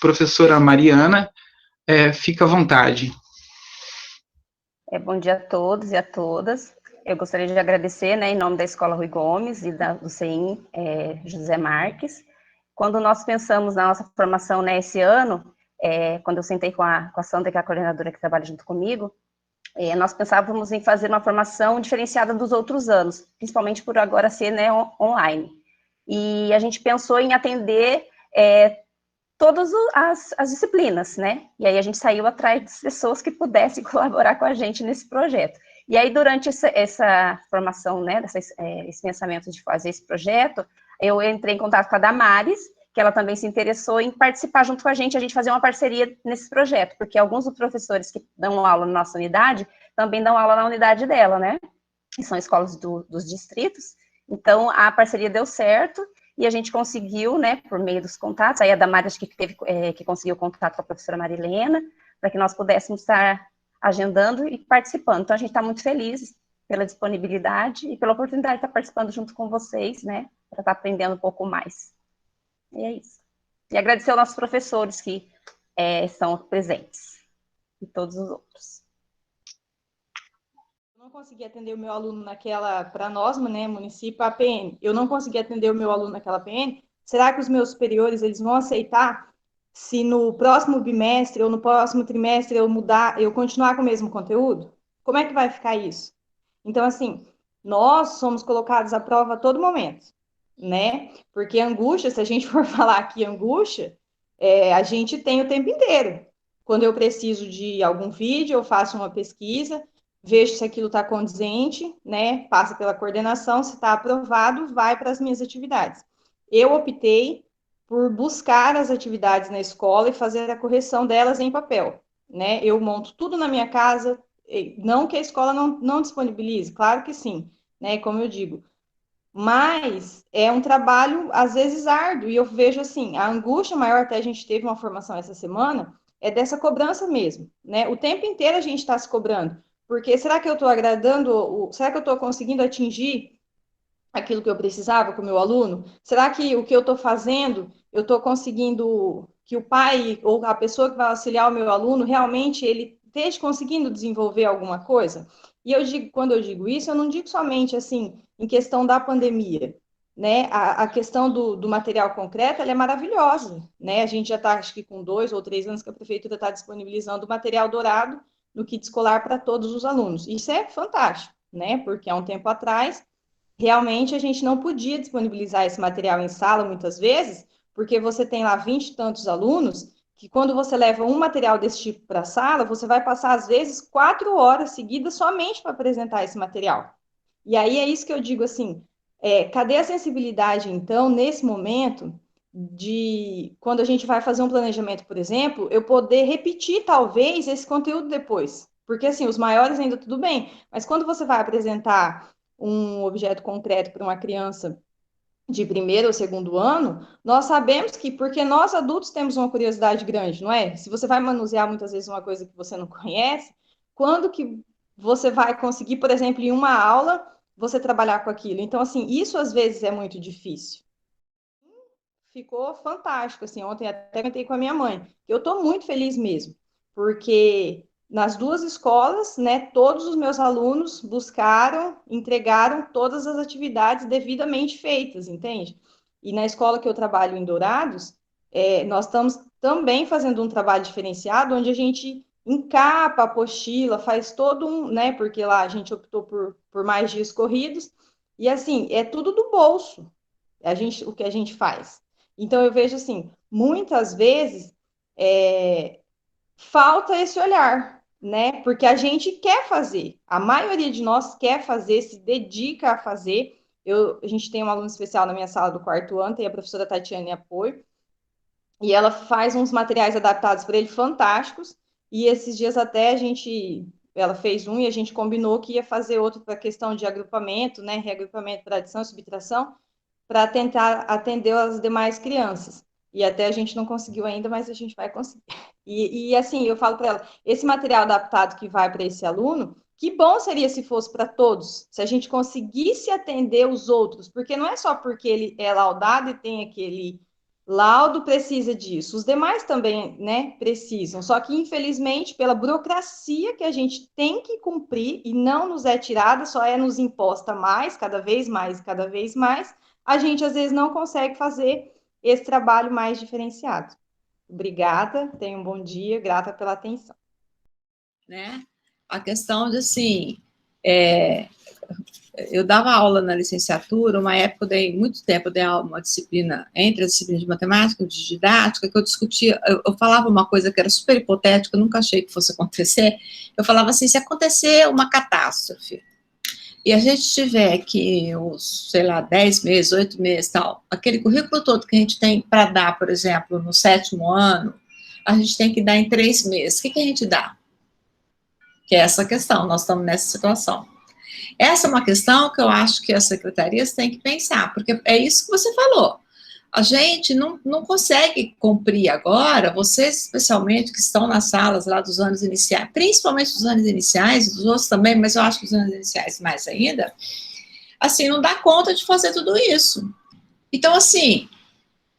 professora Mariana, fica à vontade. Bom dia a todos e a todas. Eu gostaria de agradecer, em nome da Escola Rui Gomes e do CEIM José Marques. Quando nós pensamos na nossa formação esse ano, quando eu sentei com a Sandra, que é a coordenadora que trabalha junto comigo, nós pensávamos em fazer uma formação diferenciada dos outros anos, principalmente por agora ser online. E a gente pensou em atender todas as disciplinas, E aí a gente saiu atrás de pessoas que pudessem colaborar com a gente nesse projeto. E aí, durante essa formação, esse pensamento de fazer esse projeto, eu entrei em contato com a Damares, que ela também se interessou em participar junto com a gente fazer uma parceria nesse projeto, porque alguns dos professores que dão aula na nossa unidade também dão aula na unidade dela, que são escolas dos distritos. Então, a parceria deu certo, e a gente conseguiu, por meio dos contatos, aí a Damares que conseguiu o contato com a professora Marilena, para que nós pudéssemos estar agendando e participando. Então, a gente está muito feliz pela disponibilidade e pela oportunidade de estar participando junto com vocês, para estar aprendendo um pouco mais. E é isso. E agradecer aos nossos professores que estão presentes, e todos os outros. Eu não consegui atender o meu aluno para nós, município, a PN. Eu não consegui atender o meu aluno naquela PN. Será que os meus superiores, eles vão aceitar se no próximo bimestre ou no próximo trimestre eu continuar com o mesmo conteúdo? Como é que vai ficar isso? Então, assim, nós somos colocados à prova a todo momento, Porque angústia, se a gente for falar aqui angústia, a gente tem o tempo inteiro. Quando eu preciso de algum vídeo, eu faço uma pesquisa, vejo se aquilo está condizente, Passa pela coordenação, se está aprovado, vai para as minhas atividades. Eu optei por buscar as atividades na escola e fazer a correção delas em papel, Eu monto tudo na minha casa, não que a escola não disponibilize, claro que sim, Como eu digo, mas é um trabalho, às vezes, árduo, e eu vejo, assim, a angústia maior, até a gente teve uma formação essa semana, é dessa cobrança mesmo, O tempo inteiro a gente está se cobrando, porque será que eu estou agradando, será que eu estou conseguindo atingir aquilo que eu precisava com o meu aluno? Será que o que eu estou fazendo, eu estou conseguindo que o pai ou a pessoa que vai auxiliar o meu aluno, realmente ele esteja conseguindo desenvolver alguma coisa? E quando eu digo isso, eu não digo somente assim, em questão da pandemia, A questão do material concreto, ela é maravilhosa, A gente já está, acho que com 2 ou 3 anos que a prefeitura está disponibilizando o material dourado no kit escolar para todos os alunos. Isso é fantástico, Porque há um tempo atrás, realmente a gente não podia disponibilizar esse material em sala, muitas vezes, porque você tem lá 20 e tantos alunos, que quando você leva um material desse tipo para a sala, você vai passar, às vezes, 4 horas seguidas somente para apresentar esse material. E aí é isso que eu digo, assim, cadê a sensibilidade, então, nesse momento, de quando a gente vai fazer um planejamento, por exemplo, eu poder repetir, talvez, esse conteúdo depois. Porque, assim, os maiores ainda tudo bem, mas quando você vai apresentar um objeto concreto para uma criança de primeiro ou segundo ano, nós sabemos que, porque nós adultos temos uma curiosidade grande, não é? Se você vai manusear muitas vezes uma coisa que você não conhece, quando que você vai conseguir, por exemplo, em uma aula, você trabalhar com aquilo? Então, assim, isso às vezes é muito difícil. Ficou fantástico, assim, ontem até comentei com a minha mãe. Eu estou muito feliz mesmo, porque nas 2 escolas, todos os meus alunos entregaram todas as atividades devidamente feitas, entende? E na escola que eu trabalho em Dourados, nós estamos também fazendo um trabalho diferenciado, onde a gente encapa a apostila, faz todo porque lá a gente optou por mais dias corridos, e assim, é tudo do bolso, o que a gente faz. Então, eu vejo assim, muitas vezes falta esse olhar, Porque a gente quer fazer, a maioria de nós quer fazer, se dedica a fazer. A gente tem um aluno especial na minha sala do 4º ano, tem a professora Tatiane Apoio, e ela faz uns materiais adaptados para ele fantásticos, e esses dias até ela fez um e a gente combinou que ia fazer outro para questão de agrupamento, reagrupamento para adição e subtração, para tentar atender as demais crianças. E até a gente não conseguiu ainda, mas a gente vai conseguir. E assim, eu falo para ela, esse material adaptado que vai para esse aluno, que bom seria se fosse para todos, se a gente conseguisse atender os outros, porque não é só porque ele é laudado e tem aquele Laudo precisa disso, os demais também, né, precisam, só que infelizmente pela burocracia que a gente tem que cumprir e não nos é tirada, só é nos imposta mais, cada vez mais, cada vez mais, a gente às vezes não consegue fazer esse trabalho mais diferenciado. Obrigada, tenha um bom dia, grata pela atenção. Né? A questão de, assim, eu dava aula na licenciatura, uma época, muito tempo, eu dei uma disciplina, entre as disciplinas de matemática, de didática, que eu discutia, eu falava uma coisa que era super hipotética, eu nunca achei que fosse acontecer, eu falava assim, se acontecer uma catástrofe, e a gente tiver que, sei lá, 10 meses, 8 meses, tal, aquele currículo todo que a gente tem para dar, por exemplo, no 7º ano, a gente tem que dar em 3 meses, o que a gente dá? Que é essa questão, nós estamos nessa situação. Essa é uma questão que eu acho que as secretarias têm que pensar, porque é isso que você falou. A gente não consegue cumprir agora, vocês especialmente que estão nas salas lá dos anos iniciais, principalmente dos anos iniciais, dos outros também, mas eu acho que os anos iniciais mais ainda, assim, não dá conta de fazer tudo isso. Então, assim,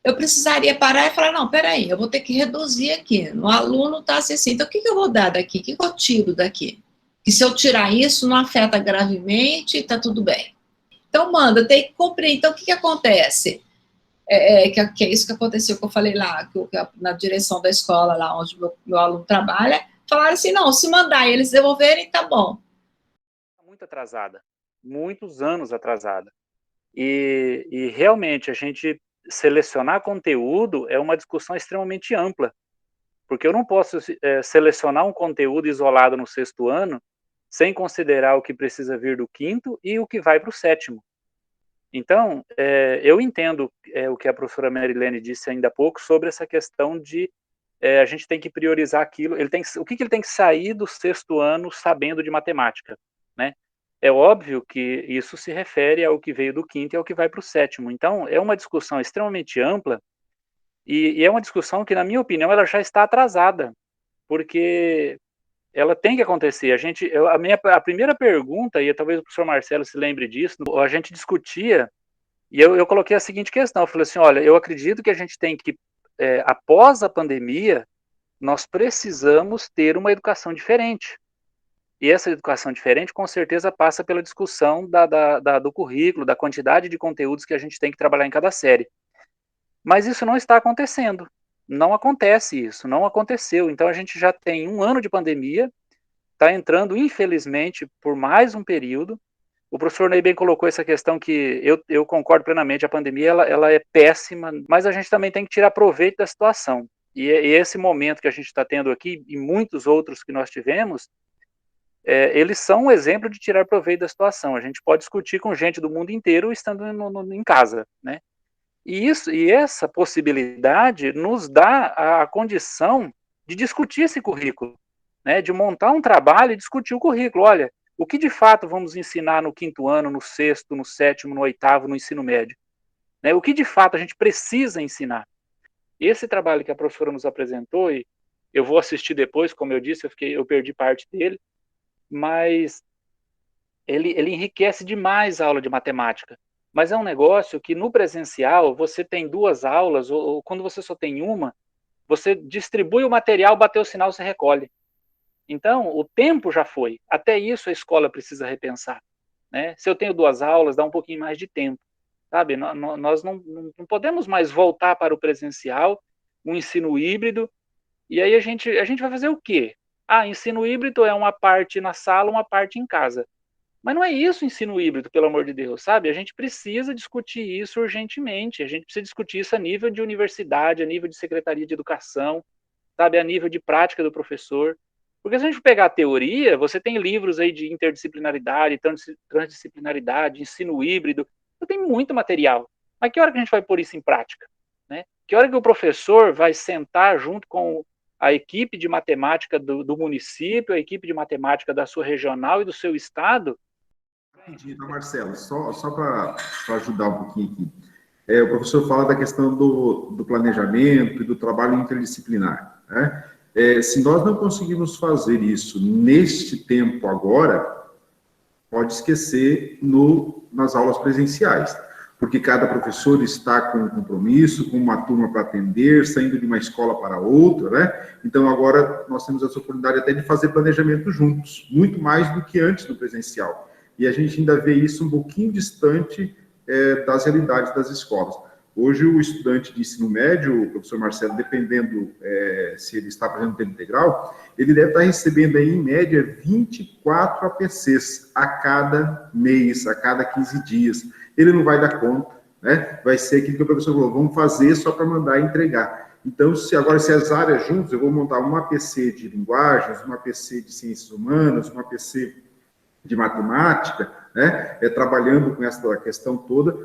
eu precisaria parar e falar, não, peraí, eu vou ter que reduzir aqui, o aluno está assim, então o que eu vou dar daqui, o que eu tiro daqui? Que se eu tirar isso, não afeta gravemente, está tudo bem. Então, manda, tem que cumprir. Então, o que acontece? Que é isso que aconteceu, que eu falei lá, na direção da escola, lá onde meu aluno trabalha, falaram assim, não, se mandar e eles devolverem, tá bom. Muito atrasada, muitos anos atrasada. E realmente, a gente selecionar conteúdo é uma discussão extremamente ampla, porque eu não posso selecionar um conteúdo isolado no 6º ano, sem considerar o que precisa vir do 5º e o que vai para o 7º. Então, eu entendo o que a professora Marilene disse ainda há pouco sobre essa questão de a gente tem que priorizar aquilo, o que ele tem que sair do 6º ano sabendo de matemática, né? É óbvio que isso se refere ao que veio do 5º e ao que vai para o 7º. Então, é uma discussão extremamente ampla e é uma discussão que, na minha opinião, ela já está atrasada, porque ela tem que acontecer. A primeira pergunta, e talvez o professor Marcelo se lembre disso, a gente discutia, e eu coloquei a seguinte questão, eu falei assim, olha, eu acredito que a gente tem que, após a pandemia, nós precisamos ter uma educação diferente. E essa educação diferente, com certeza, passa pela discussão do currículo, da quantidade de conteúdos que a gente tem que trabalhar em cada série. Mas isso não está acontecendo. Não acontece isso, não aconteceu. Então, a gente já tem 1 ano de pandemia, está entrando, infelizmente, por mais um período. O professor Ney bem colocou essa questão que eu concordo plenamente, a pandemia ela é péssima, mas a gente também tem que tirar proveito da situação. E esse momento que a gente está tendo aqui, e muitos outros que nós tivemos, eles são um exemplo de tirar proveito da situação. A gente pode discutir com gente do mundo inteiro estando em casa, né? E essa possibilidade nos dá a condição de discutir esse currículo, né? De montar um trabalho e discutir o currículo. Olha, o que de fato vamos ensinar no 5º ano, no 6º, no 7º, no 8º, no ensino médio? Né? O que de fato a gente precisa ensinar? Esse trabalho que a professora nos apresentou, e eu vou assistir depois, como eu disse, eu perdi parte dele, mas ele enriquece demais a aula de matemática. Mas é um negócio que no presencial você tem 2 aulas, ou quando você só tem uma, você distribui o material, bateu o sinal, você recolhe. Então, o tempo já foi. Até isso a escola precisa repensar, né? Se eu tenho 2 aulas, dá um pouquinho mais de tempo, sabe? Nós não podemos mais voltar para o presencial, o ensino híbrido, e aí a gente vai fazer o quê? Ensino híbrido é uma parte na sala, uma parte em casa. Mas não é isso o ensino híbrido, pelo amor de Deus, sabe? A gente precisa discutir isso urgentemente, a gente precisa discutir isso a nível de universidade, a nível de secretaria de educação, sabe? A nível de prática do professor. Porque se a gente pegar a teoria, você tem livros aí de interdisciplinaridade, transdisciplinaridade, ensino híbrido, tem muito material. Mas que hora que a gente vai pôr isso em prática? Né? Que hora que o professor vai sentar junto com a equipe de matemática do município, a equipe de matemática da sua regional e do seu estado? Marcelo, só para ajudar um pouquinho aqui. O professor fala da questão do planejamento e do trabalho interdisciplinar, né? Se nós não conseguirmos fazer isso neste tempo agora, pode esquecer nas aulas presenciais. porque cada professor está com um compromisso, com uma turma para atender, saindo de uma escola para outra, né? Então, agora, nós temos essa oportunidade até de fazer planejamento juntos, muito mais do que antes do presencial. E a gente ainda vê isso um pouquinho distante das realidades das escolas. Hoje, o estudante de ensino médio, o professor Marcelo, dependendo se ele está fazendo tempo integral, ele deve estar recebendo aí, em média, 24 APCs a cada mês, a cada 15 dias. Ele não vai dar conta, né? Vai ser aquilo que o professor falou, vamos fazer só para mandar e entregar. Então, se as áreas juntas, eu vou montar uma APC de linguagens, uma APC de ciências humanas, uma APC de matemática, né, trabalhando com essa questão toda,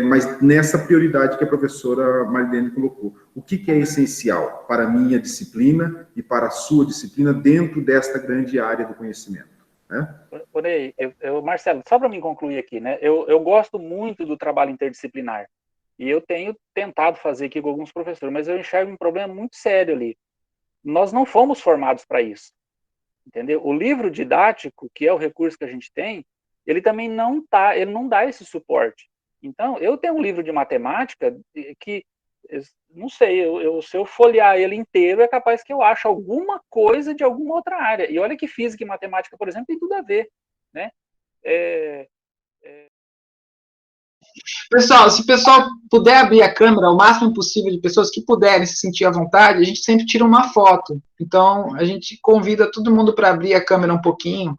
mas nessa prioridade que a professora Marilene colocou. O que é essencial para a minha disciplina e para a sua disciplina dentro desta grande área do conhecimento? Né? Por aí, Marcelo, só para me concluir aqui, né, eu gosto muito do trabalho interdisciplinar, e eu tenho tentado fazer aqui com alguns professores, mas eu enxergo um problema muito sério ali. Nós não fomos formados para isso. Entendeu? O livro didático, que é o recurso que a gente tem, ele também não dá esse suporte. Então, eu tenho um livro de matemática que, não sei, se eu folhear ele inteiro, é capaz que eu ache alguma coisa de alguma outra área. E olha que física e matemática, por exemplo, tem tudo a ver, né? Pessoal, se o pessoal puder abrir a câmera, o máximo possível de pessoas que puderem se sentir à vontade, a gente sempre tira uma foto. Então, a gente convida todo mundo para abrir a câmera um pouquinho,